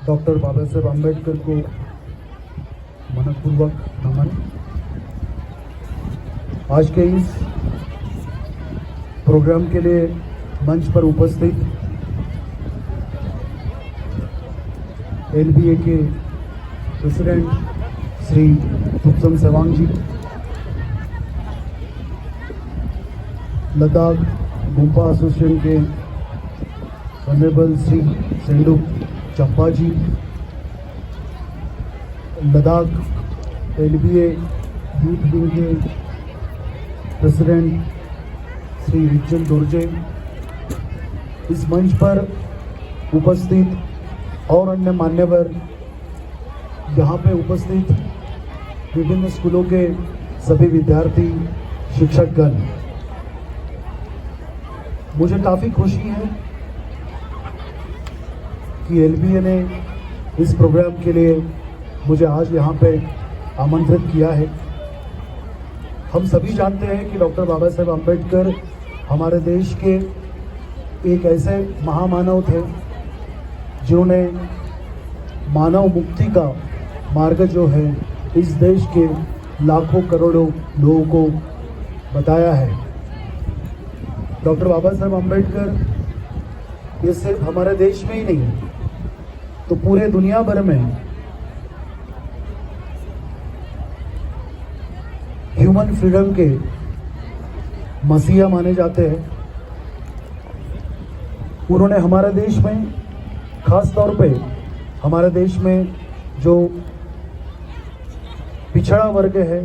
Doctor Babasaheb Ambedkar को मनपूर्वक नमन। आज के इस प्रोग्राम के लिए मंच पर उपस्थित एलबीए के प्रेसिडेंट श्री तुपसम सेवांग जी, लद्दाख गुम्पा एसोसिएशन के ऑनरेबल श्री सेंडू चंपा जी, लद्दाख एलबीए यूथ विंग के प्रेसिडेंट श्री रिचल दोरजे, इस मंच पर उपस्थित और अन्य मान्यवर, यहाँ पे उपस्थित विभिन्न स्कूलों के सभी विद्यार्थी, शिक्षकगण, मुझे काफ़ी खुशी है कि एलबीए ने इस प्रोग्राम के लिए मुझे आज यहाँ पे आमंत्रित किया है। हम सभी जानते हैं कि डॉक्टर बाबा साहेब आम्बेडकर हमारे देश के एक ऐसे महामानव थे जिन्होंने मानव मुक्ति का मार्ग जो है इस देश के लाखों करोड़ों लोगों को बताया है। डॉक्टर बाबा साहेब आम्बेडकर ये सिर्फ हमारे देश में ही नहीं तो पूरे दुनिया भर में ह्यूमन फ्रीडम के मसीहा माने जाते हैं। उन्होंने हमारे देश में, खास तौर पे हमारे देश में जो पिछड़ा वर्ग है,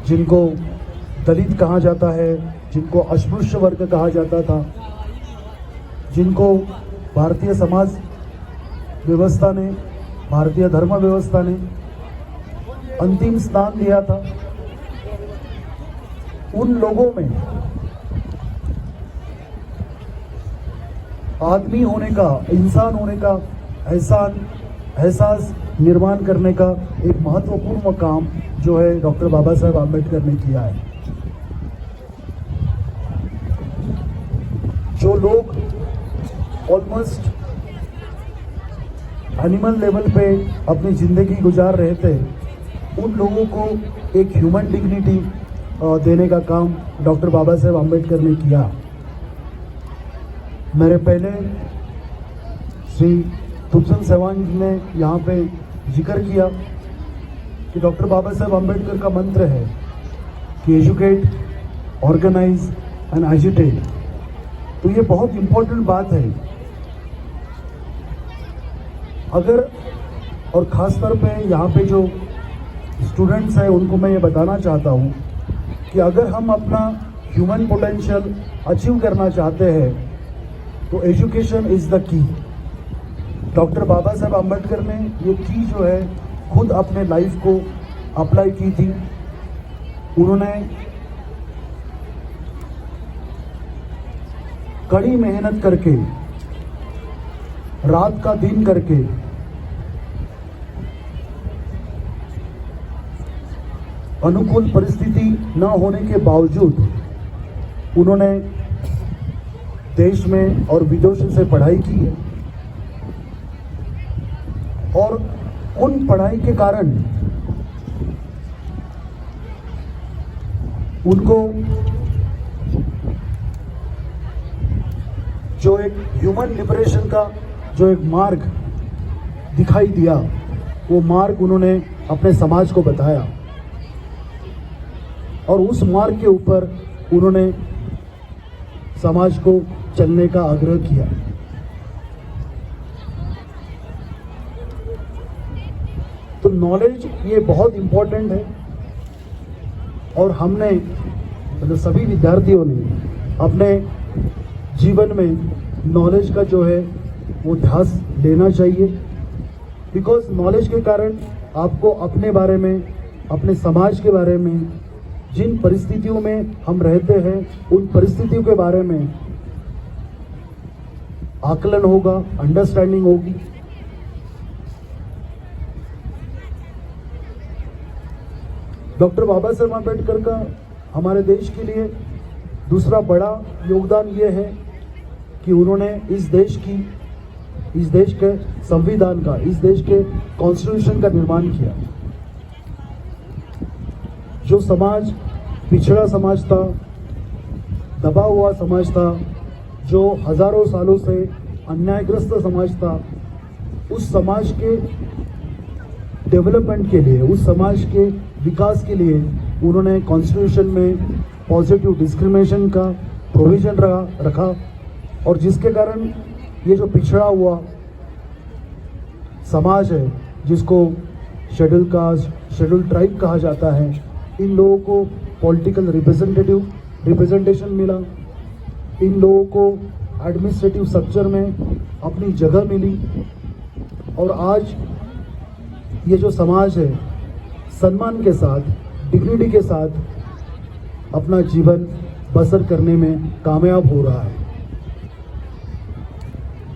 जिनको दलित कहा जाता है, जिनको अस्पृश्य वर्ग कहा जाता था, जिनको भारतीय समाज व्यवस्था ने, भारतीय धर्म व्यवस्था ने अंतिम स्थान दिया था, उन लोगों में आदमी होने का, इंसान होने का एहसास निर्माण करने का एक महत्वपूर्ण काम जो है डॉक्टर बाबा साहेब आम्बेडकर ने किया है। जो लोग ऑलमोस्ट एनिमल लेवल पे अपनी ज़िंदगी गुजार रहे थे, उन लोगों को एक ह्यूमन डिग्निटी देने का काम डॉक्टर बाबा साहेब आम्बेडकर ने किया। मेरे पहले श्री तुपसम सेवांग जी ने यहाँ पे जिक्र किया कि डॉक्टर बाबा साहेब आम्बेडकर का मंत्र है कि एजुकेट, ऑर्गेनाइज एंड एजिटेट। तो ये बहुत इम्पोर्टेंट बात है। अगर, और ख़ास तौर पे यहाँ पे जो स्टूडेंट्स हैं उनको मैं ये बताना चाहता हूँ कि अगर हम अपना ह्यूमन पोटेंशियल अचीव करना चाहते हैं तो education is the key. Doctor Babasaheb Ambedkar ने ये की जो है खुद अपने लाइफ को अप्लाई की थी। उन्होंने कड़ी मेहनत करके, रात का दिन करके अनुकूल परिस्थिति न होने के बावजूद उन्होंने देश में और विदेशों से पढ़ाई की है और उन पढ़ाई के कारण उनको जो एक ह्यूमन लिबरेशन का जो एक मार्ग दिखाई दिया, वो मार्ग उन्होंने अपने समाज को बताया और उस मार्ग के ऊपर उन्होंने समाज को चलने का आग्रह किया। तो नॉलेज ये बहुत इम्पोर्टेंट है और हमने, मतलब सभी विद्यार्थियों ने अपने जीवन में नॉलेज का जो है वो ध्यास देना चाहिए। बिकॉज नॉलेज के कारण आपको अपने बारे में, अपने समाज के बारे में, जिन परिस्थितियों में हम रहते हैं उन परिस्थितियों के बारे में आकलन होगा, अंडरस्टैंडिंग होगी। डॉक्टर बाबा साहेब आम्बेडकर का हमारे देश के लिए दूसरा बड़ा योगदान ये है कि उन्होंने इस देश की इस देश के संविधान का, इस देश के कॉन्स्टिट्यूशन का निर्माण किया। जो समाज पिछड़ा समाज था, दबा हुआ समाज था, जो हजारों सालों से अन्यायग्रस्त समाज था, उस समाज के डेवलपमेंट के लिए, उस समाज के विकास के लिए उन्होंने कॉन्स्टिट्यूशन में पॉजिटिव डिस्क्रिमिनेशन का प्रोविजन रखा और जिसके कारण ये जो पिछड़ा हुआ समाज है, जिसको शेड्यूल कास्ट, शेड्यूल ट्राइब कहा जाता है, इन लोगों को पॉलिटिकल रिप्रेजेंटेशन मिला, इन लोगों को एडमिनिस्ट्रेटिव स्ट्रक्चर में अपनी जगह मिली और आज ये जो समाज है सम्मान के साथ, डिग्निटी के साथ अपना जीवन बसर करने में कामयाब हो रहा है।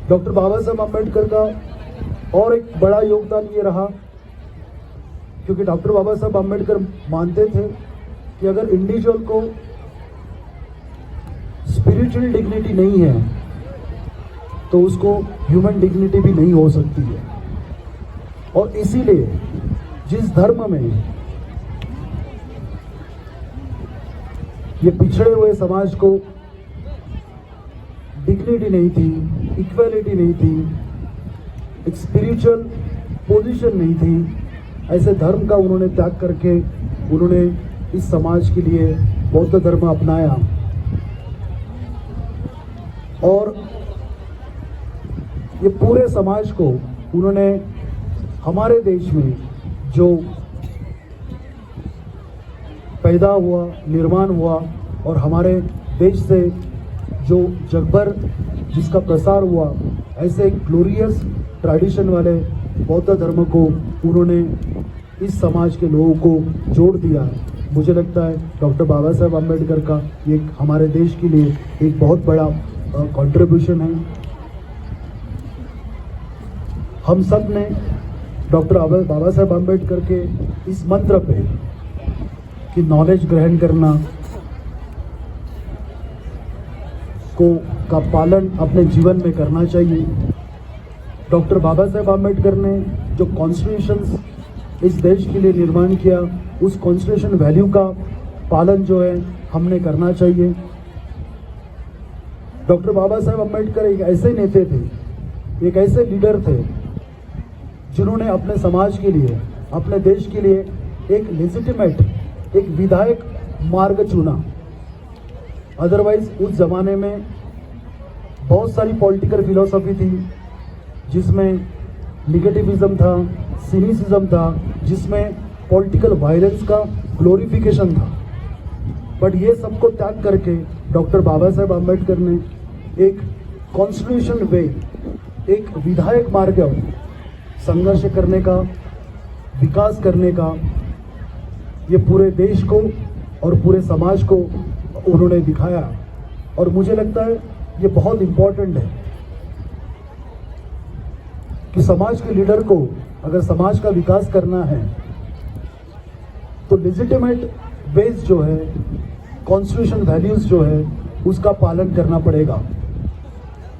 डॉक्टर बाबा साहब अम्बेडकर का और एक बड़ा योगदान ये रहा, क्योंकि डॉक्टर बाबा साहब अम्बेडकर मानते थे कि अगर इंडिविजुअल को स्पिरिचुअल डिग्निटी नहीं है तो उसको ह्यूमन डिग्निटी भी नहीं हो सकती है। और इसीलिए जिस धर्म में ये पिछड़े हुए समाज को डिग्निटी नहीं थी, इक्वालिटी नहीं थी, एक स्पिरिचुअल पोजीशन नहीं थी, ऐसे धर्म का उन्होंने त्याग करके उन्होंने इस समाज के लिए बौद्ध धर्म अपनाया और ये पूरे समाज को उन्होंने हमारे देश में जो पैदा हुआ, निर्माण हुआ और हमारे देश से जो जगभर जिसका प्रसार हुआ, ऐसे ग्लोरियस ट्रेडिशन वाले बौद्ध धर्म को उन्होंने इस समाज के लोगों को जोड़ दिया। मुझे लगता है डॉक्टर बाबा साहब अम्बेडकर का ये हमारे देश के लिए एक बहुत बड़ा कंट्रीब्यूशन है। हम सब ने डॉक्टर बाबा साहब अम्बेडकर के इस मंत्र पे कि नॉलेज ग्रहण करना का पालन अपने जीवन में करना चाहिए। डॉक्टर बाबा साहब अम्बेडकर ने जो कॉन्स्टिट्यूशन इस देश के लिए निर्माण किया, उस कॉन्स्टिट्यूशन वैल्यू का पालन जो है हमने करना चाहिए। डॉक्टर बाबा साहब अम्बेडकर एक ऐसे नेता थे, एक ऐसे लीडर थे जिन्होंने अपने समाज के लिए, अपने देश के लिए एक लेजिटिमेट, एक विधायक मार्ग चुना। अदरवाइज उस ज़माने में बहुत सारी पॉलिटिकल फिलॉसफी थी जिसमें निगेटिविज्म था, सिनिसिज्म था, जिसमें पॉलिटिकल वायलेंस का ग्लोरिफिकेशन था। बट ये सबको त्याग करके डॉक्टर बाबा साहब अम्बेडकर ने एक कॉन्स्टिट्यूशन वे, एक विधायक मार्ग संघर्ष करने का, विकास करने का, ये पूरे देश को और पूरे समाज को उन्होंने दिखाया। और मुझे लगता है ये बहुत इम्पोर्टेंट है कि समाज के लीडर को अगर समाज का विकास करना है तो लेजिटिमेट बेस जो है, कॉन्स्टिट्यूशन वैल्यूज जो है, उसका पालन करना पड़ेगा।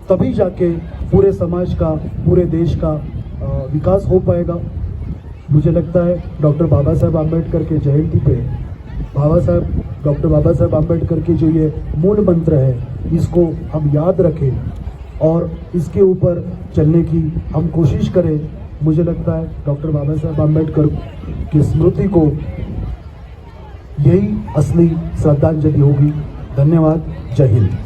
तभी जाके पूरे समाज का, पूरे देश का विकास हो पाएगा। मुझे लगता है डॉक्टर बाबा साहब अम्बेडकर के जयंती पे डॉक्टर बाबा साहब अम्बेडकर की जो ये मूल मंत्र है, इसको हम याद रखें और इसके ऊपर चलने की हम कोशिश करें। मुझे लगता है डॉक्टर बाबा साहब अम्बेडकर की स्मृति को यही असली श्रद्धांजलि होगी। धन्यवाद। जय हिंद।